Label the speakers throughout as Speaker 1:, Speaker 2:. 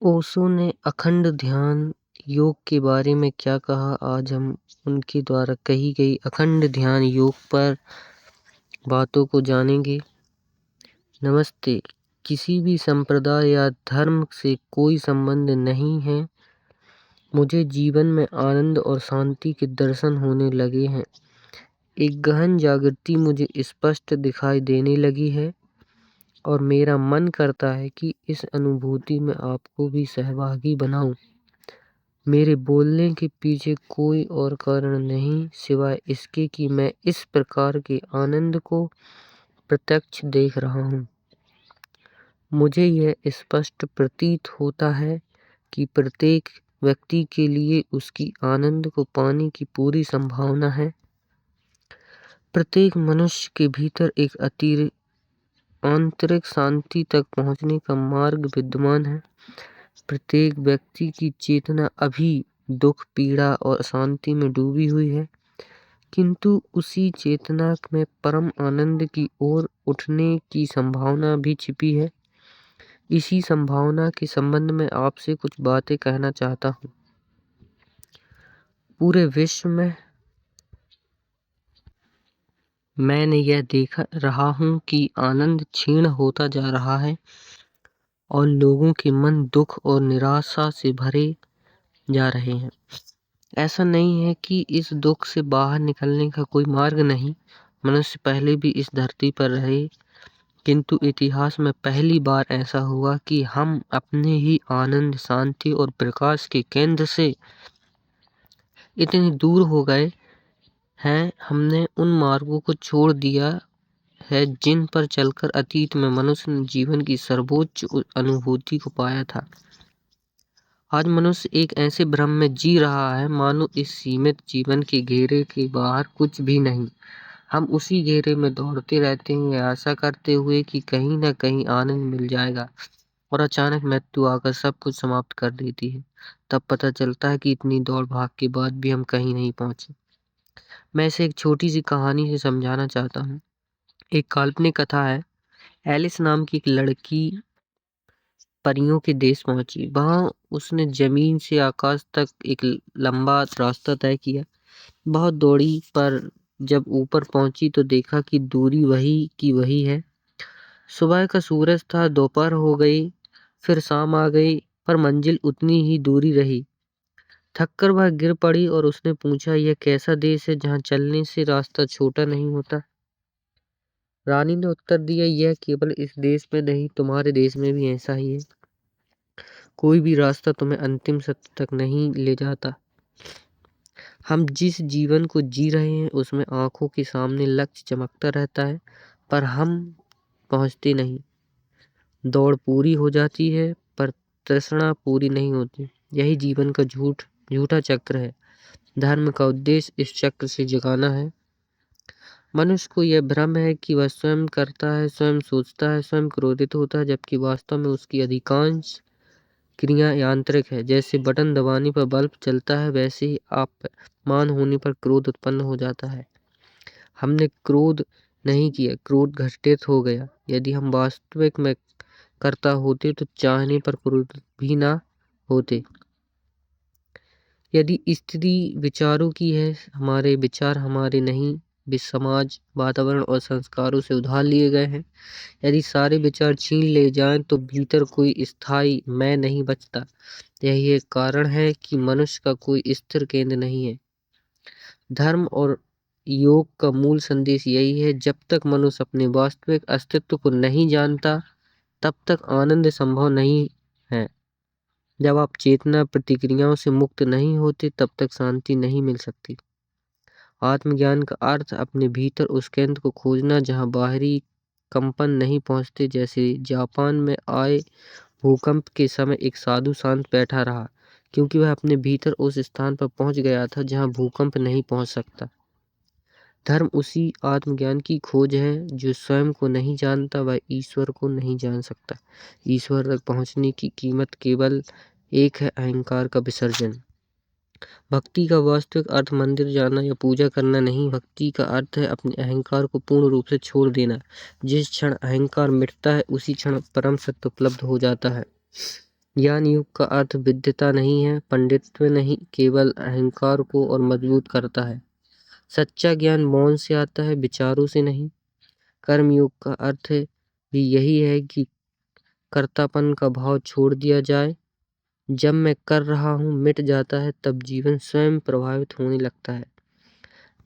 Speaker 1: ओशो ने अखंड ध्यान योग के बारे में क्या कहा, आज हम उनके द्वारा कही गई अखंड ध्यान योग पर बातों को जानेंगे। नमस्ते। किसी भी संप्रदाय या धर्म से कोई संबंध नहीं है। मुझे जीवन में आनंद और शांति के दर्शन होने लगे हैं। एक गहन जागृति मुझे स्पष्ट दिखाई देने लगी है और मेरा मन करता है कि इस अनुभूति में आपको भी सहभागी बनाऊं। मेरे बोलने के पीछे कोई और कारण नहीं सिवाय इसके कि मैं इस प्रकार के आनंद को प्रत्यक्ष देख रहा हूं। मुझे यह स्पष्ट प्रतीत होता है कि प्रत्येक व्यक्ति के लिए उसकी आनंद को पाने की पूरी संभावना है। प्रत्येक मनुष्य के भीतर एक आंतरिक शांति तक पहुंचने का मार्ग विद्यमान है। प्रत्येक व्यक्ति की चेतना अभी दुख, पीड़ा और अशांति में डूबी हुई है, किंतु उसी चेतना में परम आनंद की ओर उठने की संभावना भी छिपी है। इसी संभावना के संबंध में आपसे कुछ बातें कहना चाहता हूँ। पूरे विश्व में मैंने यह देख रहा हूँ कि आनंद क्षीण होता जा रहा है और लोगों के मन दुख और निराशा से भरे जा रहे हैं। ऐसा नहीं है कि इस दुख से बाहर निकलने का कोई मार्ग नहीं। मनुष्य पहले भी इस धरती पर रहे, किंतु इतिहास में पहली बार ऐसा हुआ कि हम अपने ही आनंद, शांति और प्रकाश के केंद्र से इतने दूर हो गए हैं। हमने उन मार्गों को छोड़ दिया है जिन पर चलकर अतीत में मनुष्य ने जीवन की सर्वोच्च अनुभूति को पाया था। आज मनुष्य एक ऐसे भ्रम में जी रहा है मानो इस सीमित जीवन के घेरे के बाहर कुछ भी नहीं। हम उसी घेरे में दौड़ते रहते हैं, आशा करते हुए कि कहीं न कहीं आनंद मिल जाएगा, और अचानक मृत्यु आकर सब कुछ समाप्त कर देती है। तब पता चलता है कि इतनी दौड़ भाग के बाद भी हम कहीं नहीं पहुंचे। मैं इसे एक छोटी सी कहानी से समझाना चाहता हूँ। एक काल्पनिक कथा है। एलिस नाम की एक लड़की परियों के देश पहुंची। वहां उसने जमीन से आकाश तक एक लंबा रास्ता तय किया। बहुत दौड़ी, पर जब ऊपर पहुंची तो देखा कि दूरी वही की वही है। सुबह का सूरज था, दोपहर हो गई, फिर शाम आ गई, पर मंजिल उतनी ही दूरी रही। थककर वह गिर पड़ी और उसने पूछा, यह कैसा देश है जहाँ चलने से रास्ता छोटा नहीं होता। रानी ने उत्तर दिया, यह केवल इस देश में नहीं, तुम्हारे देश में भी ऐसा ही है। कोई भी रास्ता तुम्हें अंतिम सत्य तक नहीं ले जाता। हम जिस जीवन को जी रहे हैं उसमें आंखों के सामने लक्ष्य चमकता रहता है, पर हम पहुंचते नहीं। दौड़ पूरी हो जाती है पर तृष्णा पूरी नहीं होती। यही जीवन का झूठा चक्र है। धर्म का उद्देश्य इस चक्र से जगाना है। मनुष्य को यह भ्रम है कि वह स्वयं करता है, स्वयं सोचता है, स्वयं क्रोधित होता है, जबकि वास्तव में उसकी अधिकांश क्रिया यांत्रिक है। जैसे बटन दबाने पर बल्ब चलता है, वैसे ही अपमान होने पर क्रोध उत्पन्न हो जाता है। हमने क्रोध नहीं किया, क्रोध घटित हो गया। यदि हम वास्तविक में करता होते तो चाहने पर क्रोध भी ना होते। यदि स्थिति विचारों की है, हमारे विचार हमारे नहीं, वे समाज, वातावरण और संस्कारों से उधार लिए गए हैं। यदि सारे विचार छीन ले जाएं तो भीतर कोई स्थायी मैं नहीं बचता। यही एक कारण है कि मनुष्य का कोई स्थिर केंद्र नहीं है। धर्म और योग का मूल संदेश यही है, जब तक मनुष्य अपने वास्तविक अस्तित्व को नहीं जानता तब तक आनंद संभव नहीं है। जब आप चेतना प्रतिक्रियाओं से मुक्त नहीं होते तब तक शांति नहीं मिल सकती। आत्मज्ञान का अर्थ अपने भीतर उस केंद्र को खोजना जहां बाहरी कंपन नहीं पहुंचते। जैसे जापान में आए भूकंप के समय एक साधु शांत बैठा रहा, क्योंकि वह अपने भीतर उस स्थान पर पहुंच गया था जहां भूकंप नहीं पहुंच सकता। धर्म उसी आत्मज्ञान की खोज है। जो स्वयं को नहीं जानता वह ईश्वर को नहीं जान सकता। ईश्वर तक पहुंचने की कीमत केवल एक है, अहंकार का विसर्जन। भक्ति का वास्तविक अर्थ मंदिर जाना या पूजा करना नहीं। भक्ति का अर्थ है अपने अहंकार को पूर्ण रूप से छोड़ देना। जिस क्षण अहंकार मिटता है उसी क्षण परम सत्य उपलब्ध हो जाता है। ज्ञान युग का अर्थ विद्वता नहीं है, पंडित्व नहीं, केवल अहंकार को और मजबूत करता है। सच्चा ज्ञान मौन से आता है, विचारों से नहीं। कर्म योग का अर्थ भी यही है कि कर्तापन का भाव छोड़ दिया जाए। जब मैं कर रहा हूँ मिट जाता है, तब जीवन स्वयं प्रभावित होने लगता है।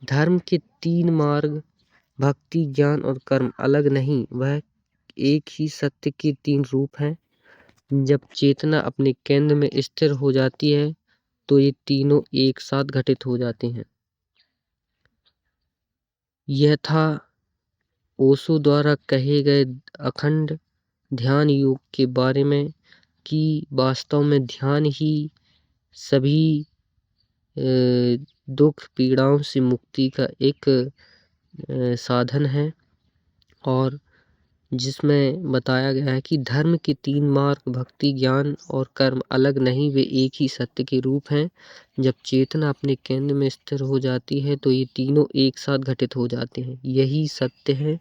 Speaker 1: धर्म के 3 मार्ग भक्ति, ज्ञान और कर्म अलग नहीं, वह एक ही सत्य के 3 रूप हैं। जब चेतना अपने केंद्र में स्थिर हो जाती है तो ये तीनों एक साथ घटित हो जाते हैं। यह था ओशो द्वारा कहे गए अखंड ध्यान योग के बारे में कि वास्तव में ध्यान ही सभी दुख पीड़ाओं से मुक्ति का एक साधन है, और जिसमें बताया गया है कि धर्म के 3 मार्ग भक्ति, ज्ञान और कर्म अलग नहीं, वे एक ही सत्य के रूप हैं। जब चेतना अपने केंद्र में स्थिर हो जाती है तो ये तीनों एक साथ घटित हो जाते हैं। यही सत्य है